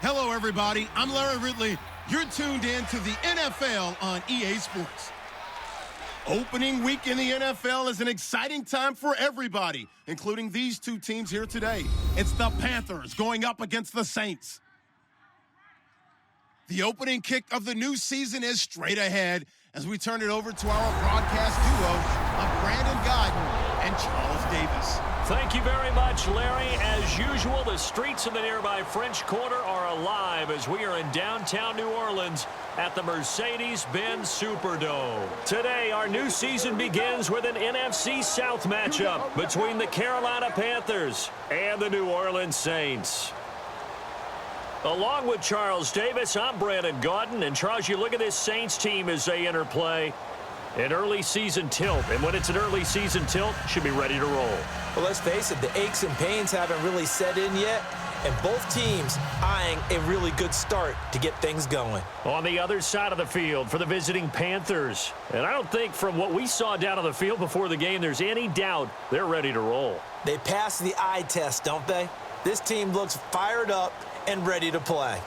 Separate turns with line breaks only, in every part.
Hello, everybody. I'm Larry Ridley. You're tuned in to the NFL on EA Sports. Opening week in the NFL is an exciting time for everybody, including these two teams here today. It's the Panthers going up against the Saints. The opening kick of the new season is straight ahead as we turn it over to our broadcast duo of Brandon Godden and Charles Davis.
Thank you very much, Larry. As usual, the streets of the nearby French Quarter are alive as we are in downtown New Orleans at the Mercedes-Benz Superdome. Today, our new season begins with an NFC South matchup between the Carolina Panthers and the New Orleans Saints. Along with Charles Davis, I'm Brandon Godden. And Charles, you look at this Saints team as they enter play. An early season tilt, and when it's an early season tilt, should be ready to roll.
Well, let's face it, the aches and pains haven't really set in yet, and both teams eyeing a really good start to get things going.
On the other side of the field for the visiting Panthers, and I don't think from what we saw down on the field before the game, there's any doubt they're ready to roll.
They pass the eye test, don't they? This team looks fired up and ready to play.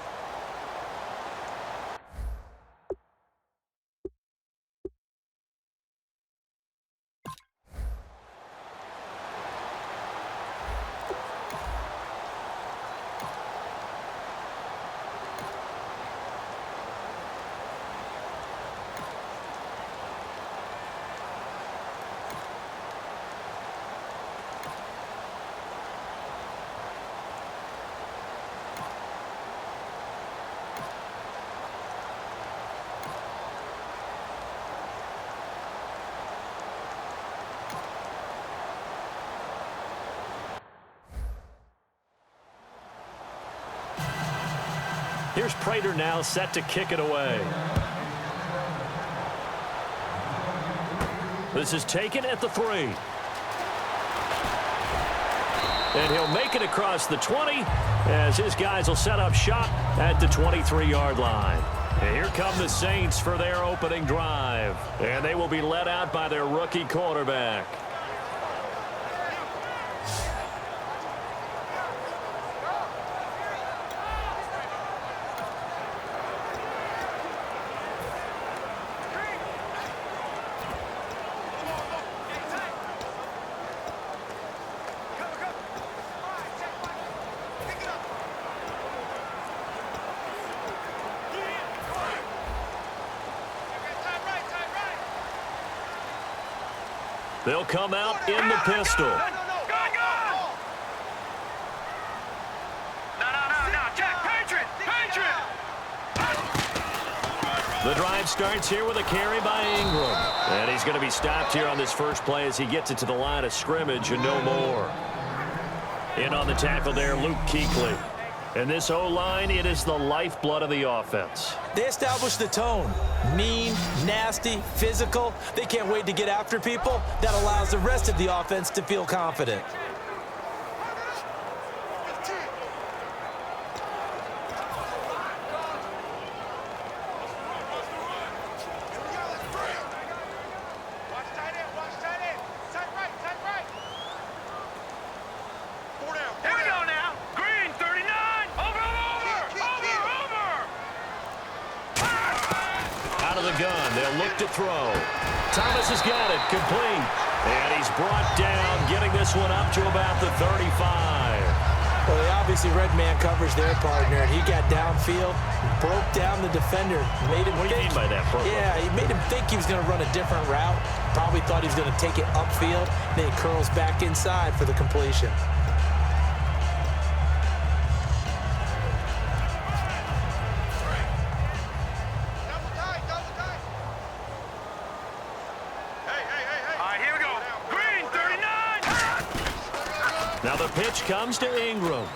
Here's Prater now set to kick it away. This is taken at the 3. And he'll make it across the 20 as his guys will set up shop at the 23-yard line. And here come the Saints for their opening drive. And they will be led out by their rookie quarterback. They'll come out in the pistol. The drive starts here with a carry by Ingram. And he's going to be stopped here on this first play as he gets it to the line of scrimmage and no more. In on the tackle there, Luke Kuechly. And this O-line, it is the lifeblood of the offense.
They establish the tone. Mean, nasty, physical. They can't wait to get after people. That allows the rest of the offense to feel confident.
Throw. Thomas has got it, complete. And he's brought down, getting this one up to about the 35.
Well, they obviously read man coverage their partner, and he got downfield, broke down the defender, made him
What do you mean by that, bro?
Yeah, he made him think he was going to run a different route. Probably thought he was going to take it upfield. Then he curls back inside for the completion.
Now the pitch comes to Ingram.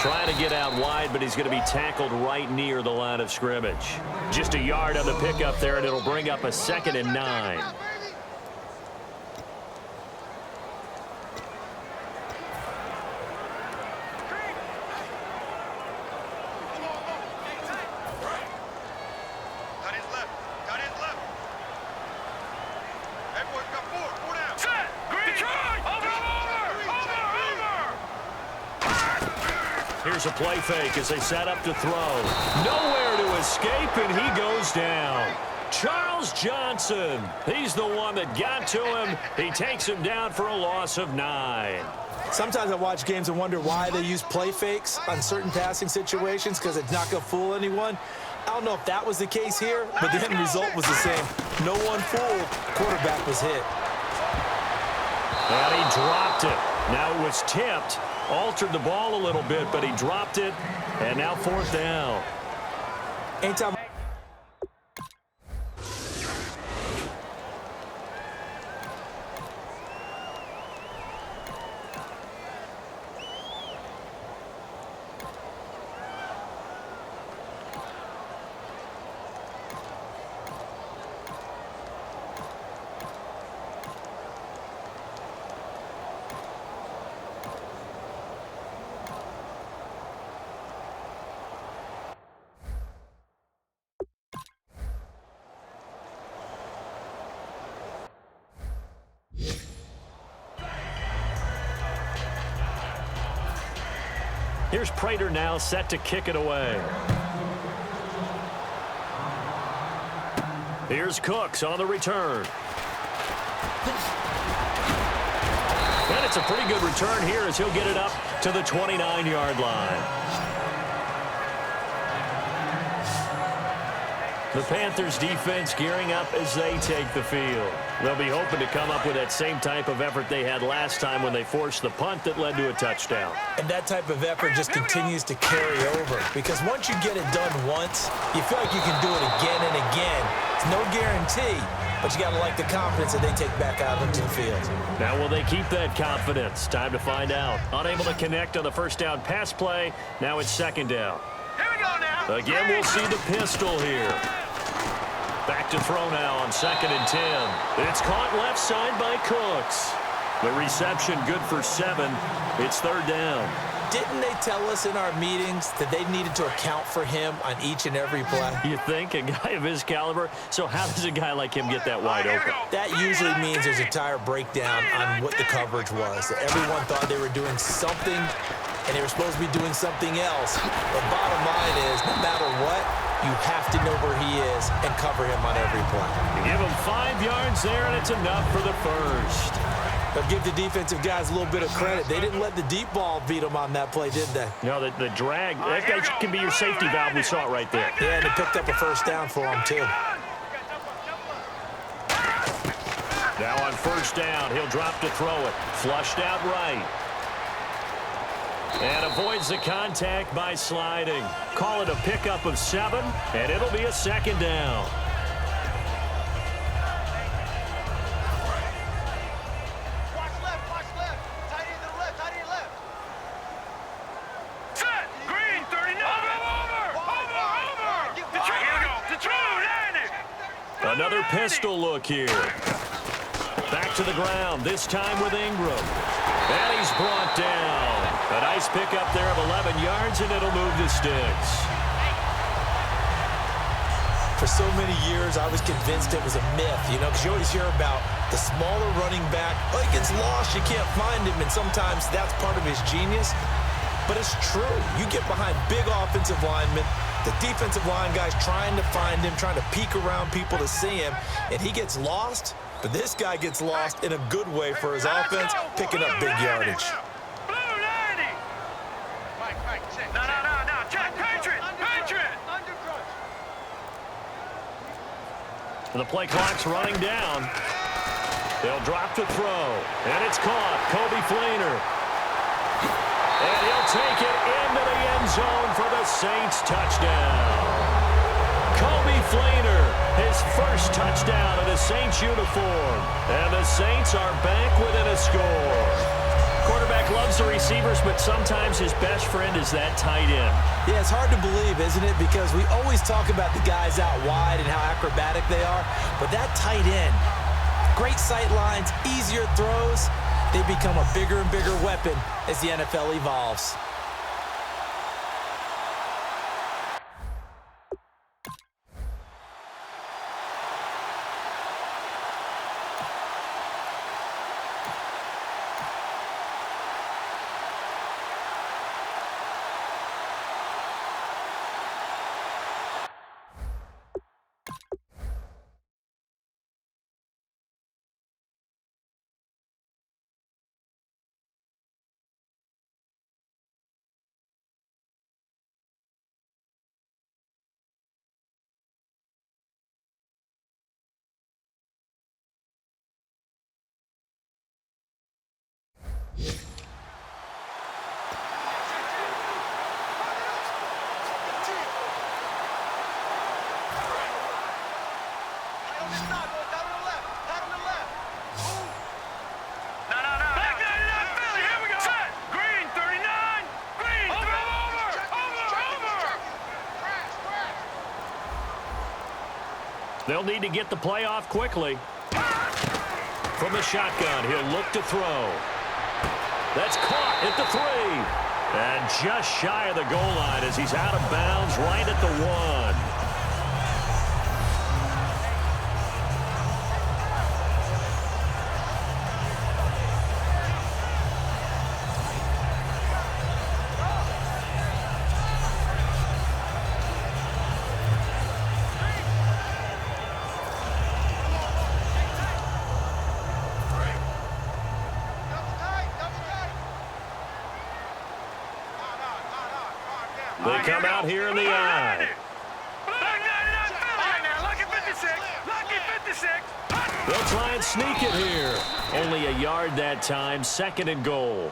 Trying to get out wide, but he's going to be tackled right near the line of scrimmage. Just a yard on the pickup there, and it'll bring up a 2nd and 9. Here's a play fake as they set up to throw. Nowhere to escape, and he goes down. Charles Johnson, he's the one that got to him. He takes him down for a loss of 9.
Sometimes I watch games and wonder why they use play fakes on certain passing situations because it's not going to fool anyone. I don't know if that was the case here, but the end result was the same. No one fooled. Quarterback was hit.
And he dropped it. Now it was tipped. Altered the ball a little bit, but he dropped it. And now 4th down.
Anytime.
Here's Prater now set to kick it away. Here's Cooks on the return. And it's a pretty good return here as he'll get it up to the 29-yard line. The Panthers defense gearing up as they take the field. They'll be hoping to come up with that same type of effort they had last time when they forced the punt that led to a touchdown.
And that type of effort just continues to carry over because once you get it done once, you feel like you can do it again and again. It's no guarantee, but you got to like the confidence that they take back out into the field.
Now will they keep that confidence? Time to find out. Unable to connect on the first down pass play. Now it's 2nd down.
Here we go now.
Again, we'll see the pistol here. Back to throw now on 2nd and 10. It's caught left side by Cooks. The reception good for 7. It's 3rd down.
Didn't they tell us in our meetings that they needed to account for him on each and every play?
You think? A guy of his caliber? So how does a guy like him get that wide open?
That usually means there's a tire breakdown on what the coverage was. Everyone thought they were doing something, and they were supposed to be doing something else. The bottom line is, no matter what, you have to know where he is and cover him on every play.
You give him 5 yards there, and it's enough for the first.
But give the defensive guys a little bit of credit. They didn't let the deep ball beat them on that play, did they?
No, the drag, that can be your safety valve. We saw it right there.
Yeah, and they picked up a first down for him, too.
Now on 1st down, he'll drop to throw it. Flushed out right. And avoids the contact by sliding. Call it a pickup of 7, and it'll be a 2nd down.
Watch left. Tight end to the left, tight end left. Set, green, 39. Over. The truth, Andy.
Another pistol look here. Back to the ground, this time with Ingram. And he's brought down. A nice pickup there of 11 yards, and it'll move the sticks.
For so many years, I was convinced it was a myth, because you always hear about the smaller running back. Oh, he gets lost, you can't find him, and sometimes that's part of his genius. But it's true. You get behind big offensive linemen, the defensive line guys trying to find him, trying to peek around people to see him, and he gets lost. But this guy gets lost in a good way for his offense, picking up big yardage.
No. Check. Patriot.
The play clock's running down. They'll drop to throw. And it's caught. Kobe Fleener. And he'll take it into the end zone for the Saints touchdown. Kobe Fleener, his first touchdown in a Saints uniform. And the Saints are back within a score. Quarterback loves the receivers, but sometimes his best friend is that tight end.
Yeah, it's hard to believe, isn't it? Because we always talk about the guys out wide and how acrobatic they are. But that tight end, great sight lines, easier throws, they become a bigger and bigger weapon as the NFL evolves.
They'll need to get the play off quickly. From the shotgun, he'll look to throw. That's caught at the 3. And just shy of the goal line as he's out of bounds right at the 1. They come out here in the eye. They'll try and sneak it here. Only a yard that time, 2nd and goal.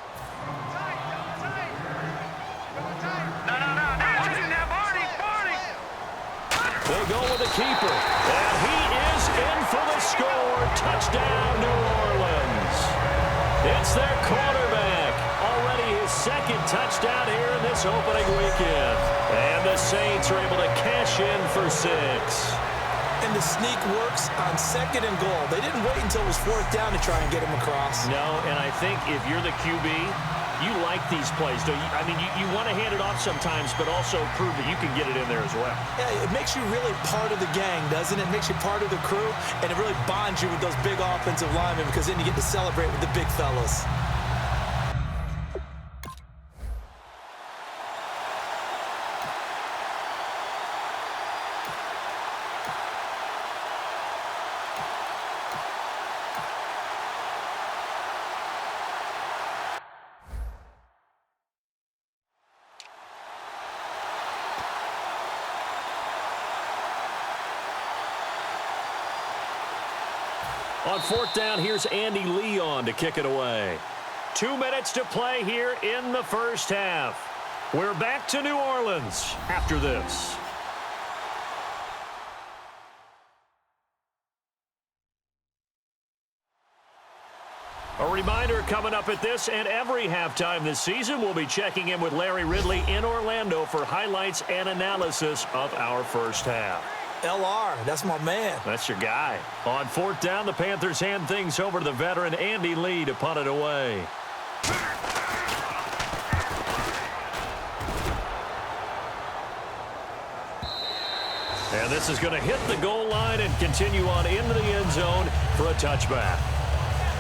They'll go with the keeper. And he is in for the score. Touchdown, New Orleans. It's their quarterback. Already his 2nd touchdown here in this opening weekend. And the Saints are able to cash in for 6.
And the sneak works on 2nd and goal. They didn't wait until it was 4th down to try and get him across.
No, and I think if you're the QB, you like these plays, don't you? I mean, you want to hand it off sometimes, but also prove that you can get it in there as well.
Yeah, it makes you really part of the gang, doesn't it? It makes you part of the crew, and it really bonds you with those big offensive linemen because then you get to celebrate with the big fellas.
On 4th down, here's Andy Leon to kick it away. 2 minutes to play here in the first half. We're back to New Orleans after this. A reminder coming up at this and every halftime this season, we'll be checking in with Larry Ridley in Orlando for highlights and analysis of our first half.
LR, that's my man.
That's your guy. On 4th down, the Panthers hand things over to the veteran Andy Lee to punt it away. And this is going to hit the goal line and continue on into the end zone for a touchback.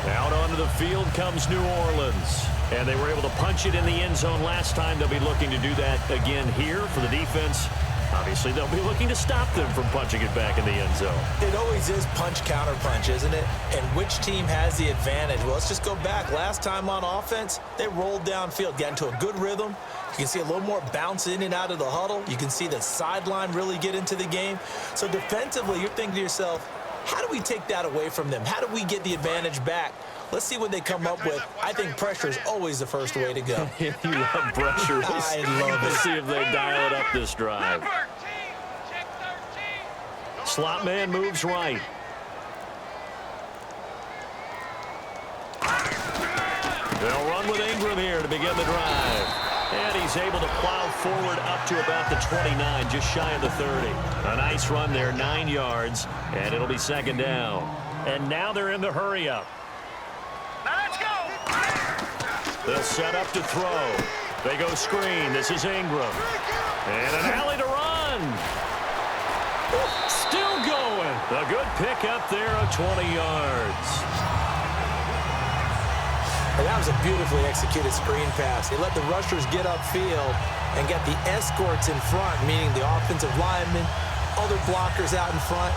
Out onto the field comes New Orleans. And they were able to punch it in the end zone last time. They'll be looking to do that again here for the defense. Obviously, they'll be looking to stop them from punching it back in the end zone.
It always is punch-counter-punch, isn't it? And which team has the advantage? Well, let's just go back. Last time on offense, they rolled downfield, got into a good rhythm. You can see a little more bounce in and out of the huddle. You can see the sideline really get into the game. So defensively, you're thinking to yourself, how do we take that away from them? How do we get the advantage back? Let's see what they come up with. I think pressure is always the first way to go.
You love pressure.
I love it.
Let's see if they dial it up this drive. Slot man moves right. They'll run with Ingram here to begin the drive. And he's able to plow forward up to about the 29, just shy of the 30. A nice run there, 9 yards, and it'll be 2nd down. And now they're in the hurry-up.
Let's go!
They'll set up to throw. They go screen. This is Ingram. And an alley to run. Still going. A good pick up there of 20 yards.
And that was a beautifully executed screen pass. They let the rushers get upfield and get the escorts in front, meaning the offensive linemen, other blockers out in front,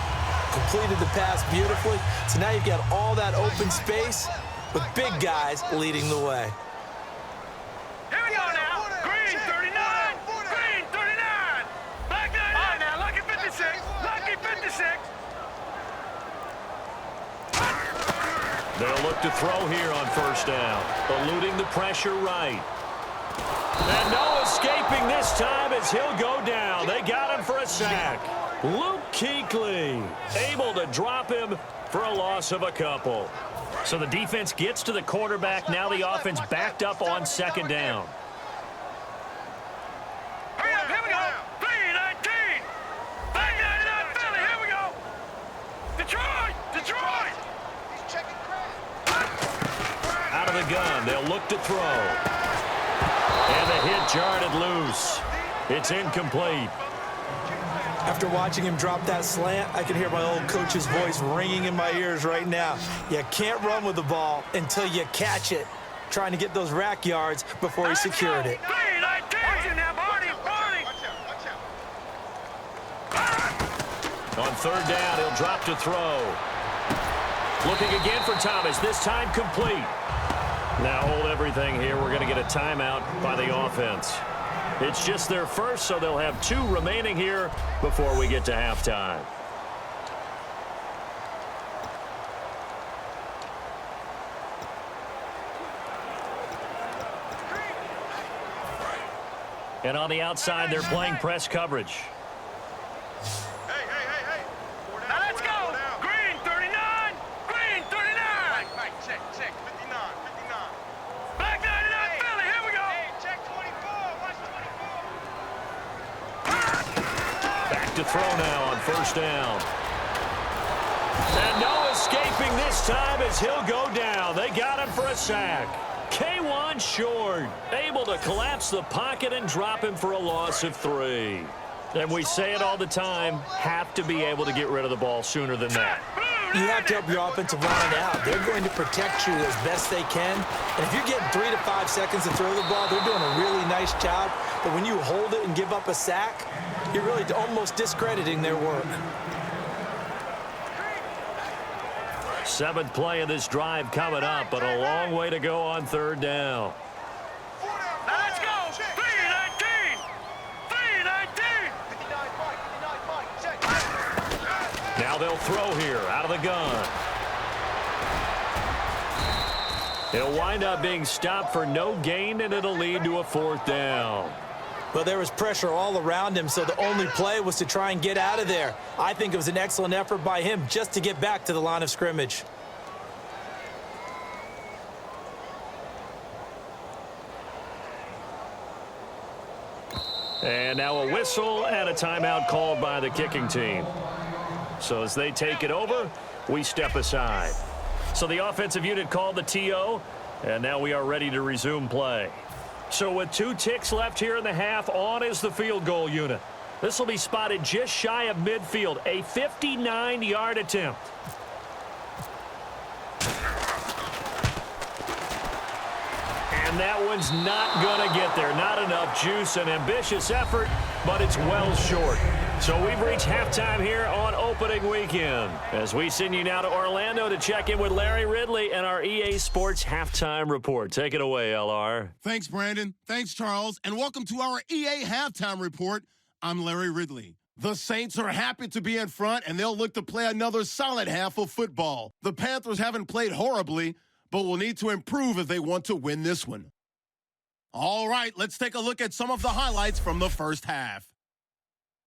completed the pass beautifully. So now you've got all that open space with big guys leading the way.
Here we go now. Green 39. Green 39. Black 99. All right now, lucky 56. Lucky 56.
They'll look to throw here on 1st down. Eluding the pressure right. And no escaping this time as he'll go down. They got him for a sack. Luke Kuechly able to drop him for a loss of a couple. So the defense gets to the quarterback. Now the offense backed up on 2nd down.
Hurry up, here we go. 319. Black 99 Philly, here we go.
the gun. They'll look to throw. And the hit jarred it loose. It's incomplete.
After watching him drop that slant, I can hear my old coach's voice ringing in my ears right now. You can't run with the ball until you catch it. Trying to get those rack yards before he secured it.
On third down, he'll drop to throw. Looking again for Thomas, this time complete. Now hold everything here. We're going to get a timeout by the offense. It's just their first, so they'll have 2 remaining here before we get to halftime. And on the outside, they're playing press coverage.
Hey. Now let's go. Green 39. Green 39. Mike, check. 59. Black 99 Philly. Here we go. Hey, check 24. Watch 24.
Back to throw now on first down. And no escaping this time as he'll go down. They got him for a sack. K1 short, able to collapse the pocket and drop him for a loss of 3. And we say it all the time, have to be able to get rid of the ball sooner than that.
You have to help your offensive line out. They're going to protect you as best they can. And if you're getting 3 to 5 seconds to throw the ball, they're doing a really nice job. But when you hold it and give up a sack, you're really almost discrediting their work.
7th play of this drive coming up, but a long way to go on third down.
Now let's go. 319. 319.
Now they'll throw here out of the gun. It'll wind up being stopped for no gain, and it'll lead to a 4th down.
Well, there was pressure all around him, so the only play was to try and get out of there. I think it was an excellent effort by him just to get back to the line of scrimmage.
And now a whistle and a timeout called by the kicking team. So as they take it over, we step aside. So the offensive unit called the TO, and now we are ready to resume play. So with 2 ticks left here in the half, on is the field goal unit. This will be spotted just shy of midfield, a 59-yard attempt. And that one's not going to get there. Not enough juice, an ambitious effort, but it's well short. So we've reached halftime here on opening weekend. As we send you now to Orlando to check in with Larry Ridley and our EA Sports Halftime Report. Take it away, LR.
Thanks, Brandon. Thanks, Charles. And welcome to our EA Halftime Report. I'm Larry Ridley. The Saints are happy to be in front, and they'll look to play another solid half of football. The Panthers haven't played horribly, but will need to improve if they want to win this one. All right, let's take a look at some of the highlights from the first half.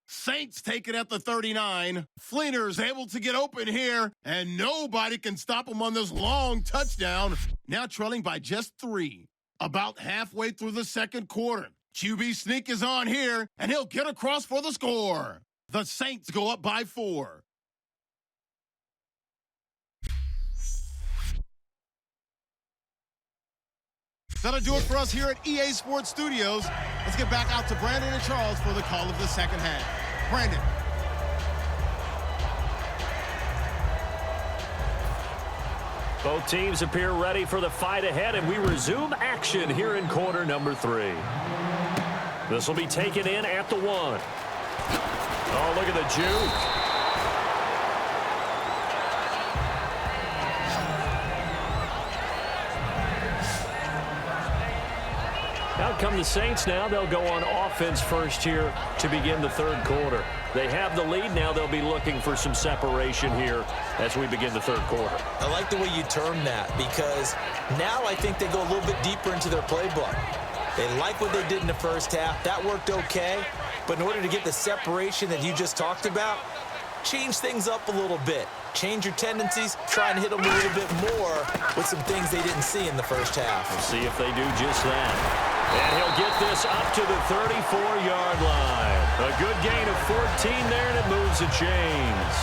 Saints take it at the 39. Fleener's able to get open here, and nobody can stop him on this long touchdown. Now trailing by just 3. About halfway through the second quarter, QB sneak is on here, and he'll get across for the score. The Saints go up by 4. That'll do it for us here at EA Sports Studios. Let's get back out to Brandon and Charles for the call of the second half. Brandon.
Both teams appear ready for the fight ahead, and we resume action here in quarter number 3. This will be taken in at the 1. Oh, look at the juke. Out come the Saints now. They'll go on offense first here to begin the third quarter. They have the lead now. They'll be looking for some separation here as we begin the third quarter.
I like the way you term that, because now I think they go a little bit deeper into their playbook. They like what they did in the first half. That worked okay. But in order to get the separation that you just talked about, change things up a little bit. Change your tendencies, try and hit them a little bit more with some things they didn't see in the first half.
We'll see if they do just that. And he'll get this up to the 34-yard line. A good gain of 14 there, and it moves the chains.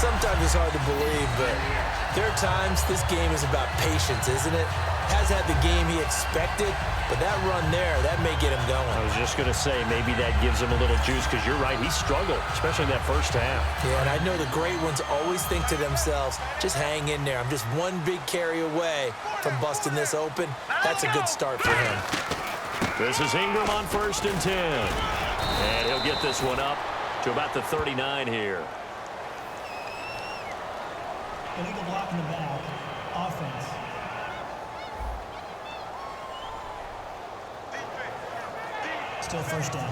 sometimes it's hard to believe, but there are times this game is about patience, isn't it? Has had the game he expected, but that run there, that may get him going.
I was just going to say, maybe that gives him a little juice, because you're right, he struggled, especially in that first half.
Yeah, and I know the great ones always think to themselves, just hang in there. I'm just one big carry away from busting this open. That's a good start for him.
This is Ingram on 1st and 10. And he'll get this one up to about the 39 here.
Illegal block in the back. Offense. Still first down.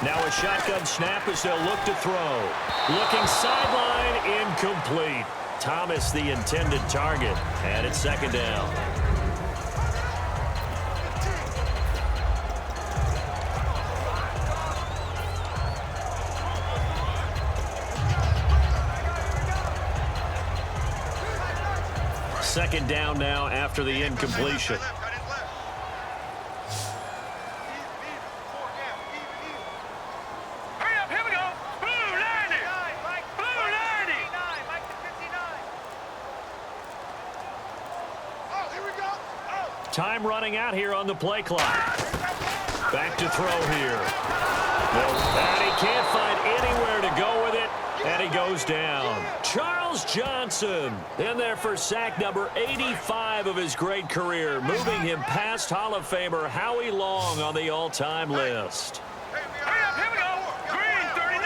Now a shotgun snap as they'll look to throw. Looking sideline, incomplete. Thomas the intended target, and it's 2nd down. Second down now after the incompletion. Time running out here on the play clock. Back to throw here. And he can't find anywhere to go with it, and he goes down. Charles Johnson in there for sack number 85 of his great career, moving him past Hall of Famer Howie Long on the all-time list.
Here we go. Green, 39.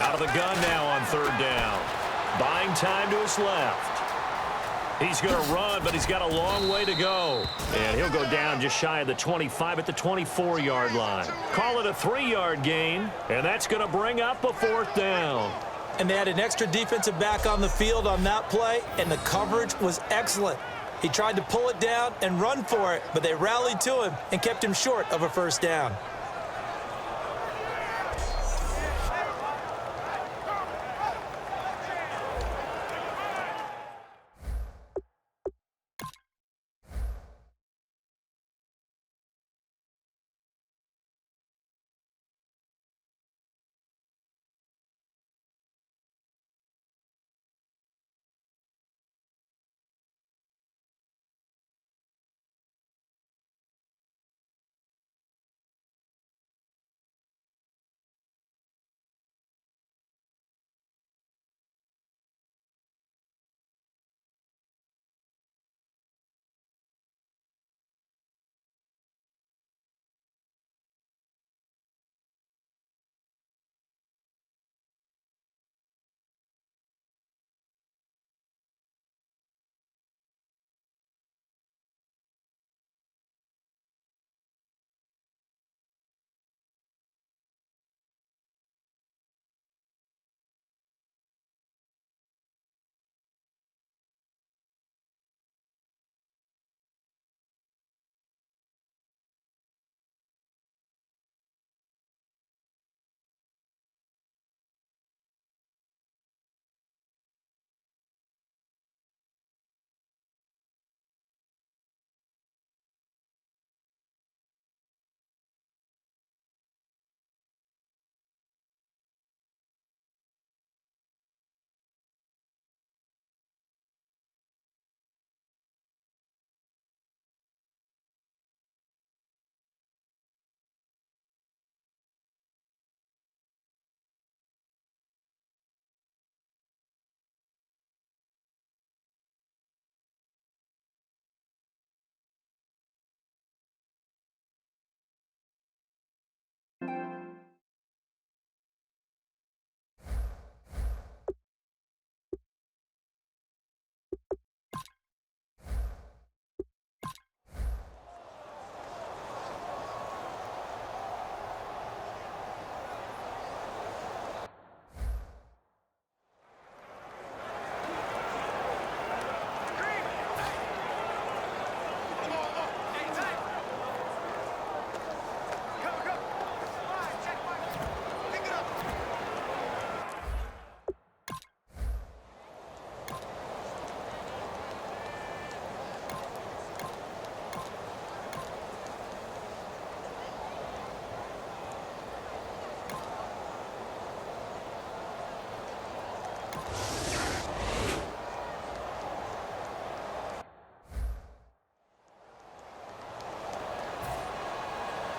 Out of the gun now on 3rd down. Buying time to his left. He's going to run, but he's got a long way to go. And he'll go down just shy of the 25 at the 24-yard line. Call it a 3-yard gain, and that's going to bring up a 4th down.
And they had an extra defensive back on the field on that play, and the coverage was excellent. He tried to pull it down and run for it, but they rallied to him and kept him short of a 1st down.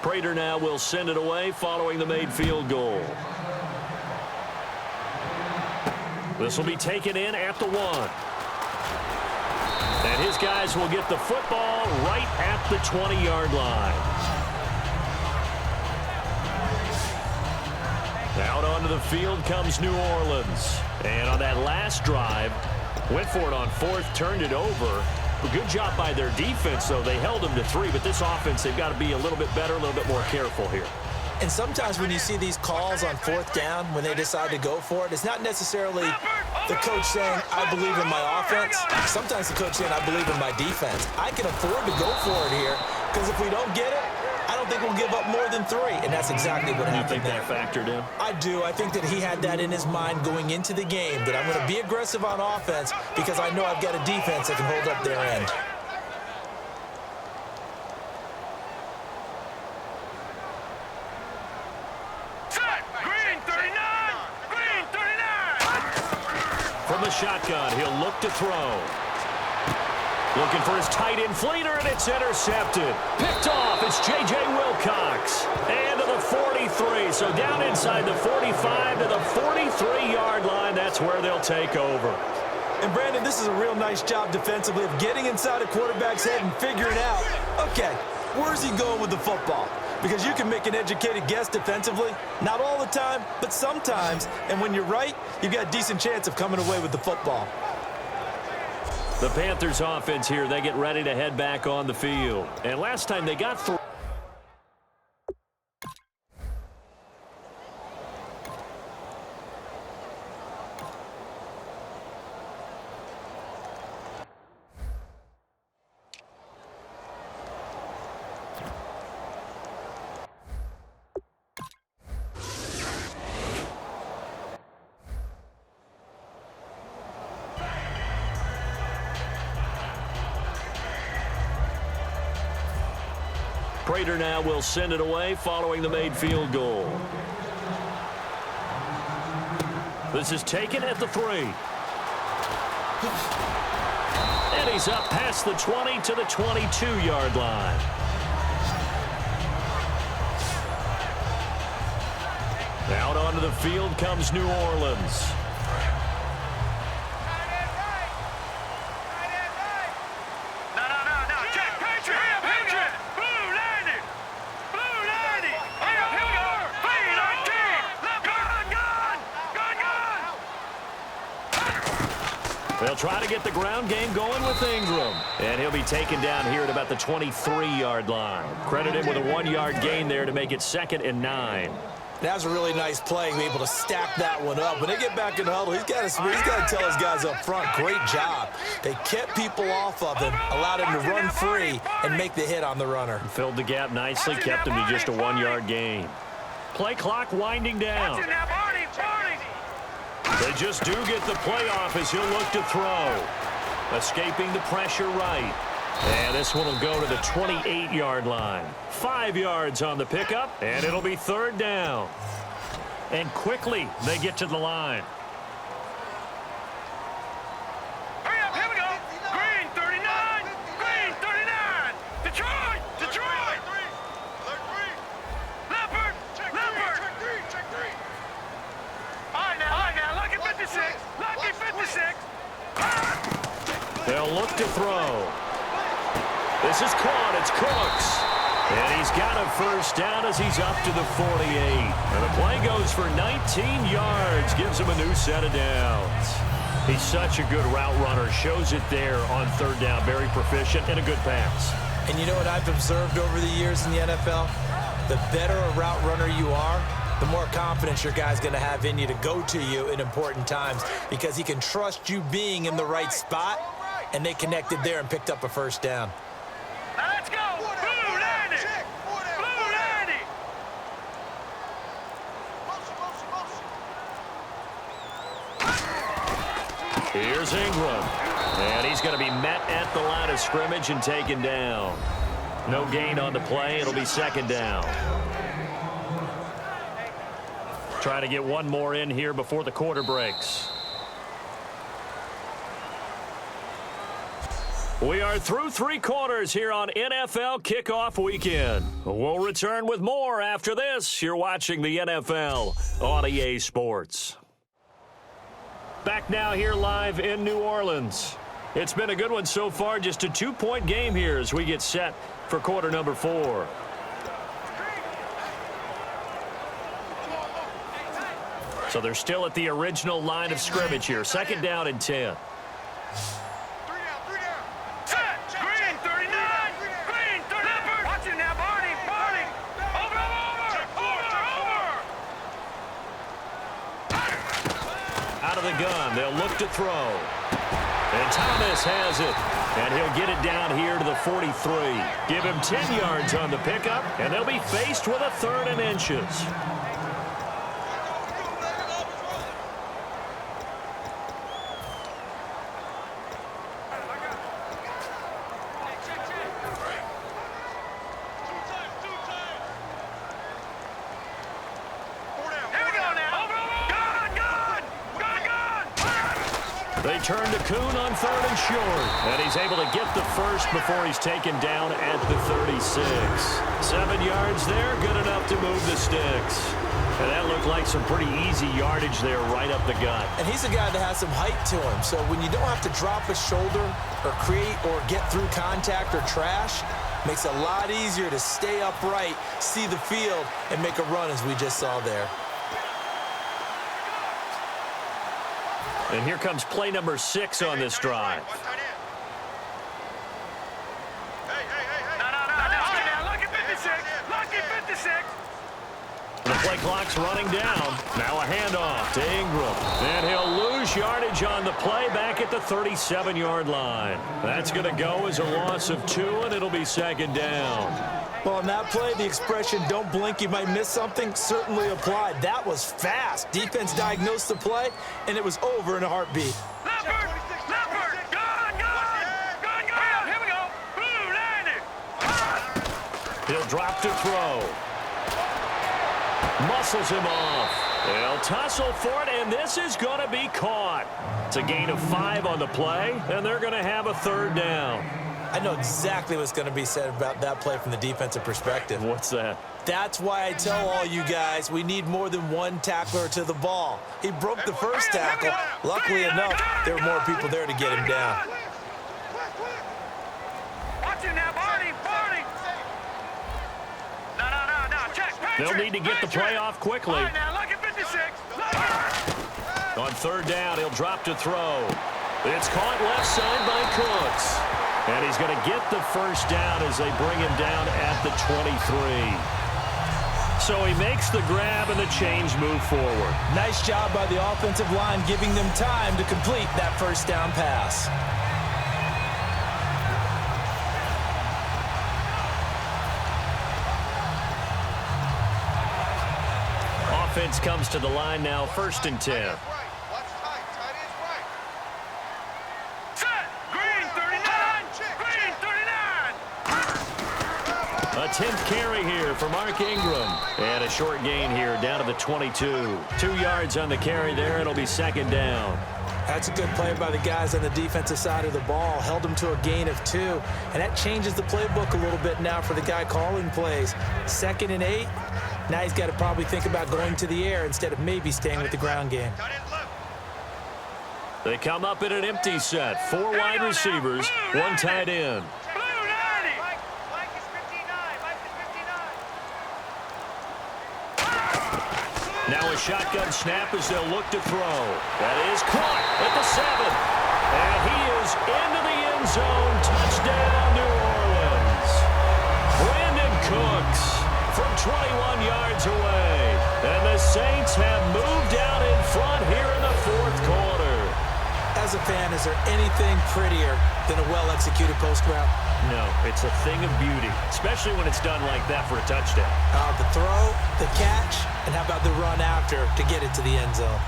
Prater now will send it away following the made field goal. This will be taken in at the 1. And his guys will get the football right at the 20-yard line. Out onto the field comes New Orleans. And on that last drive, went for it on 4th, turned it over. A good job by their defense, though. They held them to 3, but this offense, they've got to be a little bit better, a little bit more careful here.
And sometimes when you see these calls on 4th down, when they decide to go for it, it's not necessarily the coach saying, I believe in my offense. Sometimes the coach saying, I believe in my defense. I can afford to go for it here, because if we don't get it, I don't think we'll give up more than 3, and that's exactly what happened there.
You think that factored in?
I do. I think that he had that in his mind going into the game, that I'm going to be aggressive on offense because I know I've got a defense that can hold up their end.
From the shotgun, he'll look to throw. Looking for his tight end fleeter, and it's intercepted. Picked off, it's J.J. Wilcox. And to the 43, so down inside the 45 to the 43-yard line. That's where they'll take over.
And, Brandon, this is a real nice job defensively of getting inside a quarterback's head and figuring out, okay, where's he going with the football? Because you can make an educated guess defensively. Not all the time, but sometimes. And when you're right, you've got a decent chance of coming away with the football.
The Panthers offense here, they get ready to head back on the field. And last time they got through. Prater now will send it away following the made field goal. This is taken at the 3. And he's up past the 20 to the 22-yard line. Out onto the field comes New Orleans. They'll try to get the ground game going with Ingram. And he'll be taken down here at about the 23-yard line. Credit him with a 1-yard gain there to make it 2nd and 9.
That was a really nice play, being able to stack that one up. When they get back in the huddle, he's got to tell his guys up front, great job. They kept people off of him, allowed him to run free and make the hit on the runner.
Filled the gap nicely, kept him to just a 1-yard gain. Play clock winding down. They just do get the playoff as he'll look to throw. Escaping the pressure right. And this one will go to the 28-yard line. 5 yards on the pickup, and it'll be 3rd down. And quickly, they get to the line.
Hurry up, here we go. Green 39, Green 39. Detroit, Detroit. Leopard, Leopard. Check 3. All right now, lucky 56, lucky 56.
They'll look to throw. This is caught. It's Cooks. And he's got a 1st down as he's up to the 48. And the play goes for 19 yards. Gives him a new set of downs. He's such a good route runner. Shows it there on 3rd down. Very proficient and a good pass.
And you know what I've observed over the years in the NFL? The better a route runner you are, the more confidence your guy's going to have in you to go to you in important times because he can trust you being in the right spot, and they connected there and picked up a 1st down.
Now let's go. Blue 90. Blue 90.
Here's Ingram. And he's going to be met at the line of scrimmage and taken down. No gain on the play. It'll be 2nd down. Trying to get one more in here before the quarter breaks. We are through 3 quarters here on NFL Kickoff Weekend. We'll return with more after this. You're watching the NFL on EA Sports. Back now here live in New Orleans. It's been a good one so far, just a 2-point game here as we get set for quarter number 4. So they're still at the original line of scrimmage here. 2nd down and 10. Out of the gun, they'll look to throw. And Thomas has it. And he'll get it down here to the 43. Give him 10 yards on the pickup, and they'll be faced with a 3rd and inches. They turn to Kuhn on 3rd and short. And he's able to get the first before he's taken down at the 36. 7 yards there, good enough to move the sticks. And that looked like some pretty easy yardage there right up the gut.
And he's a guy that has some height to him. So when you don't have to drop a shoulder or create or get through contact or trash, makes it a lot easier to stay upright, see the field, and make a run as we just saw there.
And here comes play number 6 on this drive. The play clock's running down. Now a handoff to Ingram. And he'll lose yardage on the play back at the 37-yard line. That's going to go as a loss of 2, and it'll be 2nd down.
Well, on that play, the expression, don't blink, you might miss something, certainly applied. That was fast. Defense diagnosed the play, and it was over in a heartbeat.
Leopard! Gun! Here we go! Blue 90!
He'll drop to throw. Muscles him off. They'll tussle for it, and this is going to be caught. It's a gain of 5 on the play, and they're going to have a 3rd down.
I know exactly what's going to be said about that play from the defensive perspective.
What's that?
That's why I tell all you guys we need more than one tackler to the ball. He broke the first tackle. Luckily enough, there were more people there to get him down.
Watch it now, Barney! No, check!
They'll need to get the play off quickly.
All right, now, look at 56!
On 3rd down, he'll drop to throw. It's caught left side by Cooks. And he's going to get the first down as they bring him down at the 23. So he makes the grab and the chains move forward.
Nice job by the offensive line giving them time to complete that first down pass.
Offense comes to the line now, 1st and 10. A 10th carry here for Mark Ingram. And a short gain here down to the 22. 2 yards on the carry there. It'll be 2nd down.
That's a good play by the guys on the defensive side of the ball. Held them to a gain of 2. And that changes the playbook a little bit now for the guy calling plays. 2nd and 8. Now he's got to probably think about going to the air instead of maybe staying with the ground game.
They come up in an empty set. 4 wide receivers, 1 tight end. Now a shotgun snap as they'll look to throw. That is caught at the 7. And he is into the end zone. Touchdown, New Orleans. Brandon Cooks from 21 yards away. And the Saints have moved out in front here in the 4th quarter.
As a fan, is there anything prettier than a well-executed post route?
No, it's a thing of beauty, especially when it's done like that for a touchdown.
The throw, the catch, and how about the run after to get it to the end zone?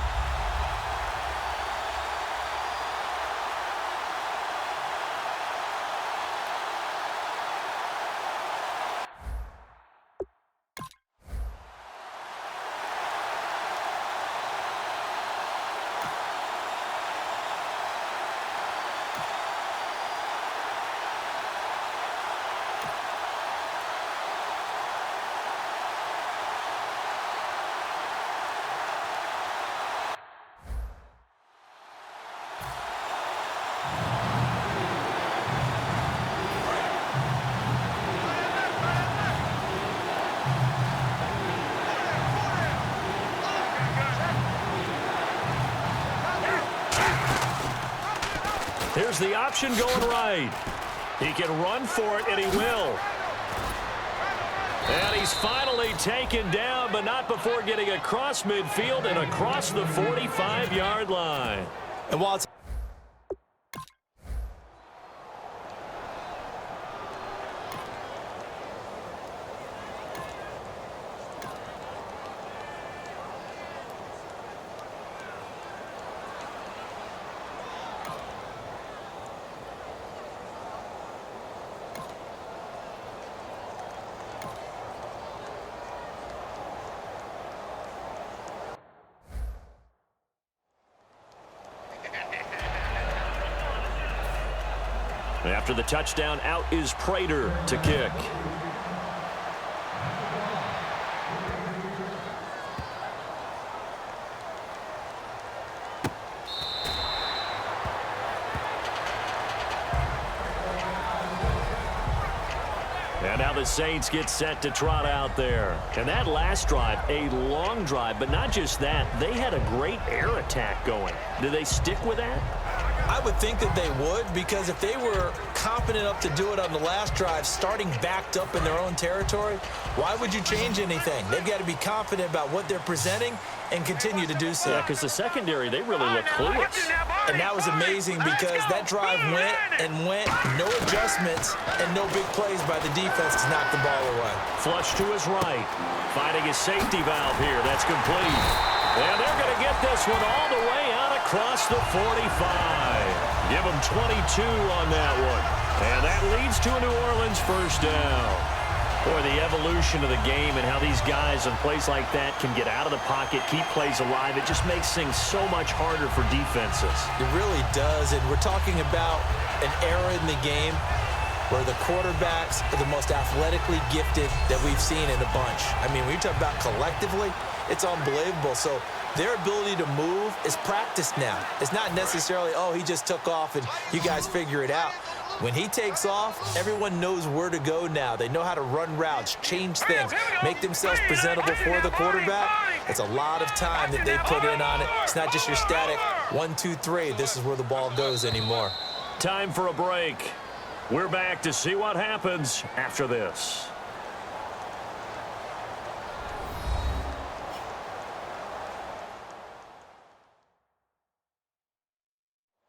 Here's the option going right. He can run for it, and he will. And he's finally taken down, but not before getting across midfield and across the 45-yard line.
And while it's
after the touchdown, out is Prater to kick. And now the Saints get set to trot out there. And that last drive, a long drive, but not just that, they had a great air attack going. Do they stick with that?
I would think that they would, because if they were confident enough to do it on the last drive, starting backed up in their own territory, why would you change anything? They've got to be confident about what they're presenting and continue to do so.
Yeah, because the secondary, they really look clueless.
And that was amazing because that drive went and went, no adjustments and no big plays by the defense to knock the ball away.
Flush to his right, finding his safety valve here. That's complete. And they're going to get this one all the way out across the 45. Give them 22 on that one. And that leads to a New Orleans first down. Boy, the evolution of the game and how these guys in plays like that can get out of the pocket, keep plays alive, it just makes things so much harder for defenses.
It really does, and we're talking about an era in the game where the quarterbacks are the most athletically gifted that we've seen in a bunch. I mean, when you talk about collectively, it's unbelievable. So their ability to move is practiced now. It's not necessarily, oh, he just took off and you guys figure it out. When he takes off, everyone knows where to go now. They know how to run routes, change things, make themselves presentable for the quarterback. It's a lot of time that they put in on it. It's not just your static 1, 2, 3. This is where the ball goes anymore.
Time for a break. We're back to see what happens after this.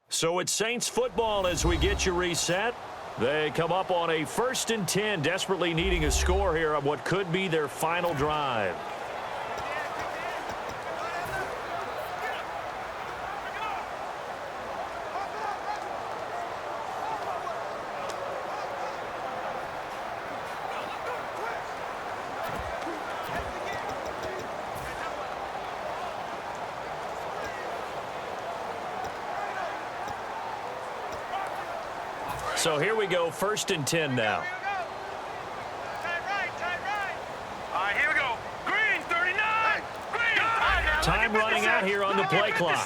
So it's Saints football as we get you reset. They come up on a 1st and 10, desperately needing a score here on what could be their final drive. So here we go, 1st and 10 now.
All right, here we go. Green, 39. Green.
Time running out here on the play clock.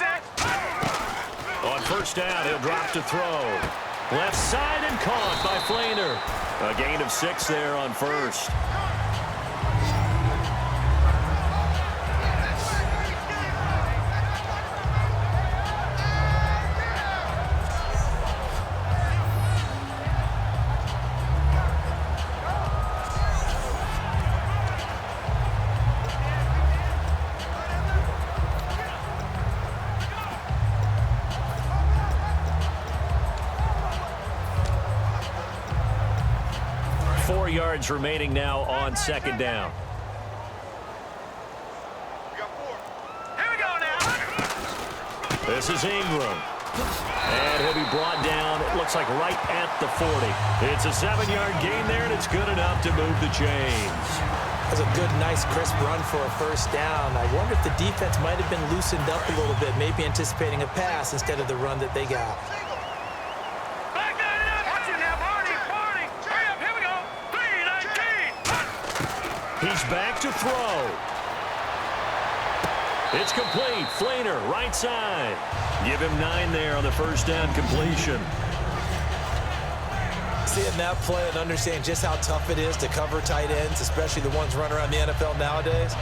On 1st down, he'll drop to throw. Left side and caught by Flainer. A gain of 6 there on 1st. Yards remaining now on 2nd down.
Here we go now.
This is Ingram. And he'll be brought down, it looks like right at the 40. It's a 7-yard gain there, and it's good enough to move the chains.
That's a good, nice, crisp run for a 1st down. I wonder if the defense might have been loosened up a little bit, maybe anticipating a pass instead of the run that they got.
He's back to throw. It's complete. Flainer, right side. Give him 9 there on the 1st down completion.
Seeing that play and understanding just how tough it is to cover tight ends, especially the ones running around the NFL nowadays,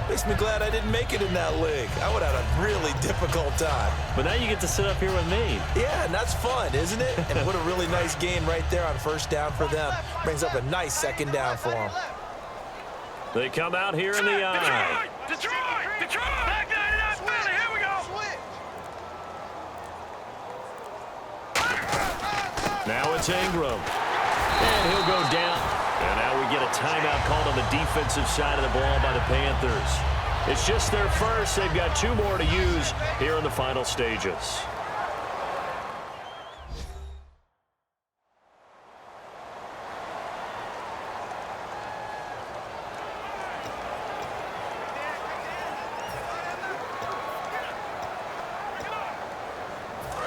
Makes me glad I didn't make it in that league. I would have had a really difficult time.
But now you get to sit up here with me.
Yeah, and that's fun, isn't it? And what a really nice gain right there on first down for them. Brings up a nice second down for them.
They come out here in the eye.
Detroit! Back 99 Philly, here we go!
Now it's Ingram. And he'll go down. And now we get a timeout called on the defensive side of the ball by the Panthers. It's just their first. They've got 2 more to use here in the final stages.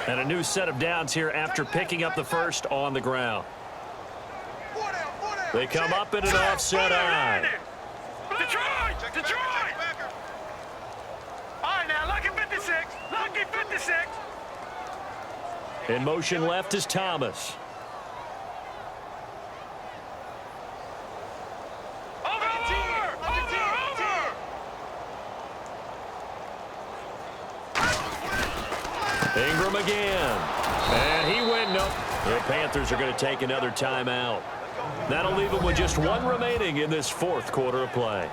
And a new set of downs here after picking up the first on the ground. They come up in an offset eye.
Detroit! All right, now, lucky 56. Lucky 56.
In motion left is Thomas.
Over!
Ingram again. And he went, nope. The Panthers are going to take another timeout. That'll leave them with just 1 remaining in this 4th quarter of play.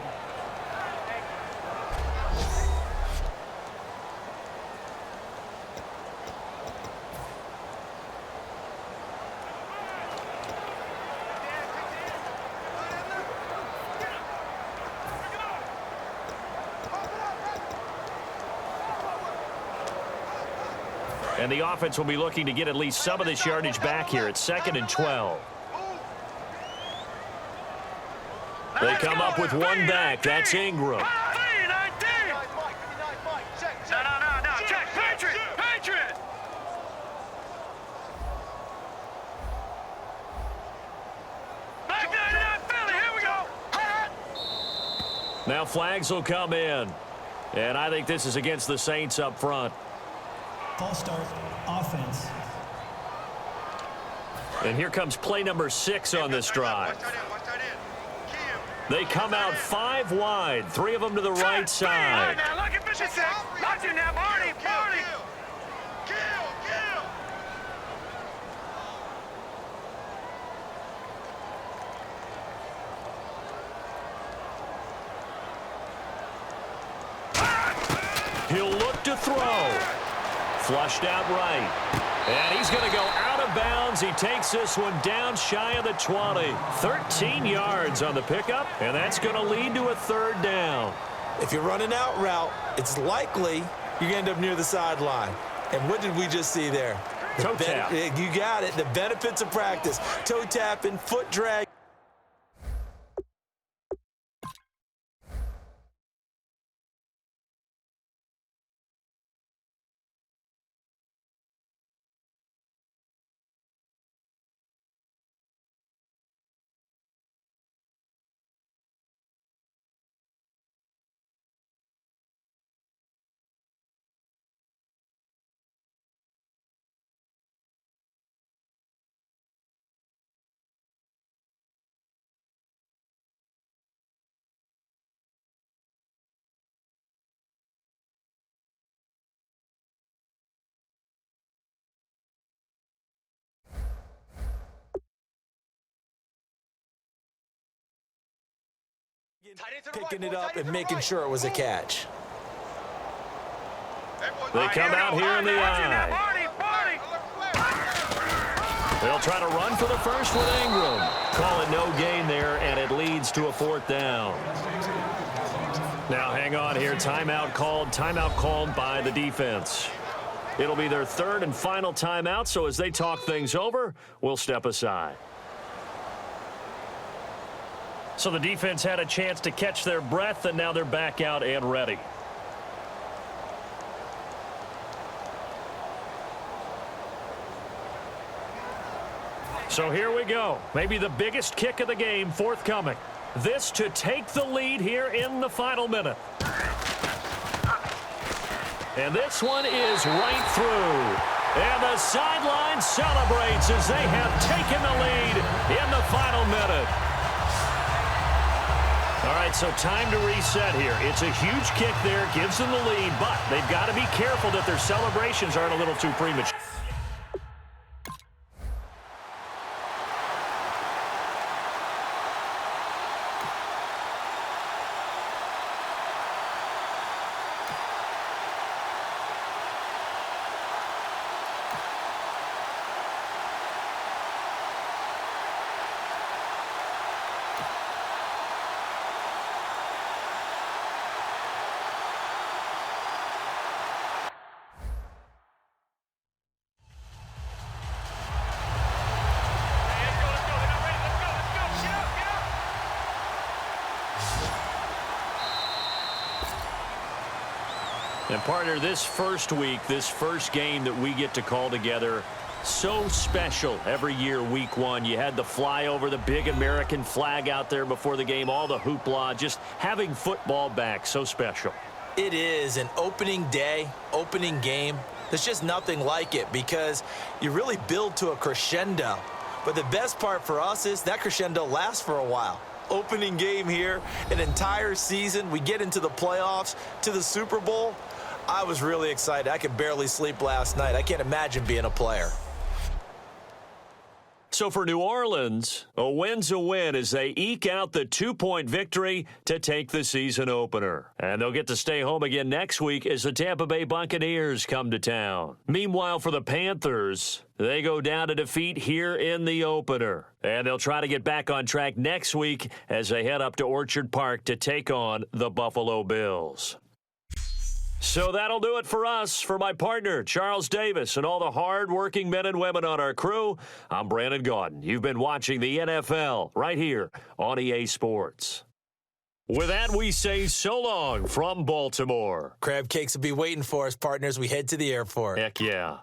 And the offense will be looking to get at least some of this yardage back here at 2nd and 12. They come up with 1 back. That's Ingram.
No. Check. Patriot. Back 99 Philly, here we go.
Now flags will come in. And I think this is against the Saints up front.
False start, offense.
And here comes play number 6 on this drive. They come out 5 wide, 3 of them to the right side.
Now, look at 56. Watch it now, Barney.
He'll look to throw. Flushed out right. And he's going to go out of bounds. He takes this one down shy of the 20. 13 yards on the pickup, and that's going to lead to a 3rd down.
If you're running out route, it's likely you're going to end up near the sideline. And what did we just see there?
Toe tap.
You got it. The benefits of practice. Toe tapping, foot drag. Picking it up and making sure it was a catch.
They come out here in the eye. They'll try to run for the first with Ingram. Call it no gain there, and it leads to a 4th down. Now hang on here. Timeout called by the defense. It'll be their 3rd and final timeout, so as they talk things over, we'll step aside. So the defense had a chance to catch their breath, and now they're back out and ready. So here we go. Maybe the biggest kick of the game forthcoming. This to take the lead here in the final minute. And this one is right through. And the sideline celebrates as they have taken the lead in the final minute. All right, so time to reset here. It's a huge kick there, gives them the lead, but they've got to be careful that their celebrations aren't a little too premature. And partner, this first week, this first game that we get to call together, so special every year, week one. You had the flyover, the big American flag out there before the game, all the hoopla, just having football back, so special.
It is an opening day, opening game. There's just nothing like it because you really build to a crescendo. But the best part for us is that crescendo lasts for a while. Opening game here, an entire season. We get into the playoffs, to the Super Bowl. I was really excited. I could barely sleep last night. I can't imagine being a player.
So for New Orleans, a win's a win as they eke out the 2-point victory to take the season opener. And they'll get to stay home again next week as the Tampa Bay Buccaneers come to town. Meanwhile, for the Panthers, they go down to defeat here in the opener. And they'll try to get back on track next week as they head up to Orchard Park to take on the Buffalo Bills. So that'll do it for us. For my partner, Charles Davis, and all the hard-working men and women on our crew, I'm Brandon Gaudin. You've been watching the NFL right here on EA Sports. With that, we say so long from Baltimore.
Crab cakes will be waiting for us, partners. We head to the airport.
Heck yeah.